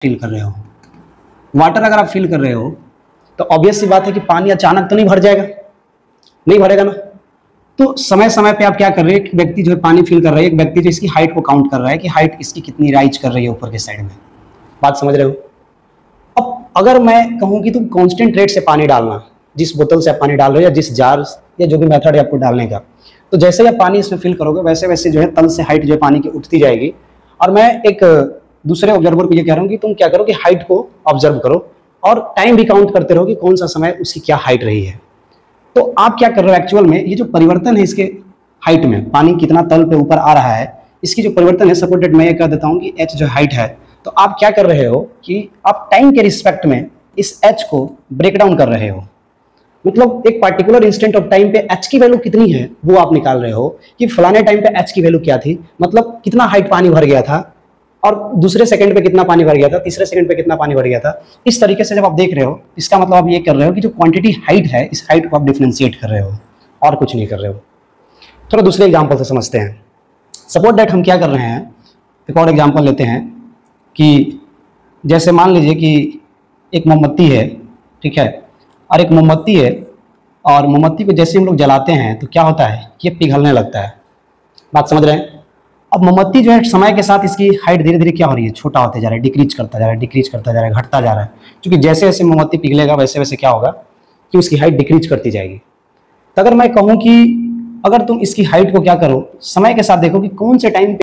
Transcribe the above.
Fill कर रहे हो, वाटर अगर आप फिल कर रहे हो तो ऑब्वियस सी बात है कि पानी अचानक तो नहीं भर जाएगा, नहीं भरेगा ना। तो समय समय पे आप क्या कर रहे हैं, एक व्यक्ति जो है पानी फिल कर रहा है, एक व्यक्ति जो इसकी हाइट को काउंट कर रहा है कि हाइट इसकी कितनी राइज कर रही है ऊपर के साइड में। बात समझ रहे हो। अब अगर मैं कहूँ कि तुम कांस्टेंट रेट से पानी डालना, जिस बोतल से आप पानी डाल रहे हो या जिस जार या जो भी मेथड है आपको डालने का, तो जैसे ही आप पानी इसमें फिल करोगे वैसे वैसे जो है तल से हाइट जो है पानी की उठती जाएगी। और मैं एक दूसरे ऑब्जर्वर को ये कह रहा हूँ कि तुम क्या करो कि हाइट को ऑब्जर्व करो और टाइम भी काउंट करते रहो कि कौन सा समय उसकी क्या हाइट रही है। तो आप क्या कर रहे हो एक्चुअल में, ये जो परिवर्तन है इसके हाइट में, पानी कितना तल पे ऊपर आ रहा है, इसकी जो परिवर्तन है, सपोर्टेड मैं ये कह देता हूँ कि एच जो हाइट है, तो आप क्या कर रहे हो कि आप टाइम के रिस्पेक्ट में इस एच को ब्रेक डाउन कर रहे हो। मतलब एक पार्टिकुलर इंस्टेंट ऑफ टाइम पे एच की वैल्यू कितनी है वो आप निकाल रहे हो कि फलाने टाइम पे एच की वैल्यू क्या थी, मतलब कितना हाइट पानी भर गया था, और दूसरे सेकंड पे कितना पानी भर गया था, तीसरे सेकंड पे कितना पानी भर गया था। इस तरीके से जब आप देख रहे हो, इसका मतलब आप ये कर रहे हो कि जो क्वांटिटी हाइट है, इस हाइट को आप डिफरेंशिएट कर रहे हो और कुछ नहीं कर रहे हो। थोड़ा दूसरे एग्जाम्पल से समझते हैं। सपोज दैट हम क्या कर रहे हैं, एक और एग्जाम्पल लेते हैं कि जैसे मान लीजिए कि एक मोमबत्ती है, ठीक है, और एक मोमबत्ती है, और मोमबत्ती को जैसे हम लोग जलाते हैं तो क्या होता है कि ये पिघलने लगता है। बात समझ रहे हैं। अब मोमबत्ती जो है समय के साथ इसकी हाइट धीरे धीरे क्या हो रही है, छोटा होते जा रहा है, डिक्रीज करता जा रहा है, डिक्रीज करता जा रहा है, घटता जा रहा है। क्योंकि जैसे जैसे मोमबत्ती पिघलेगा वैसे वैसे क्या होगा कि उसकी हाइट डिक्रीज करती जाएगी। तो अगर मैं कहूँ कि अगर तुम इसकी हाइट को क्या करो, समय के साथ देखो कि कौन से टाइम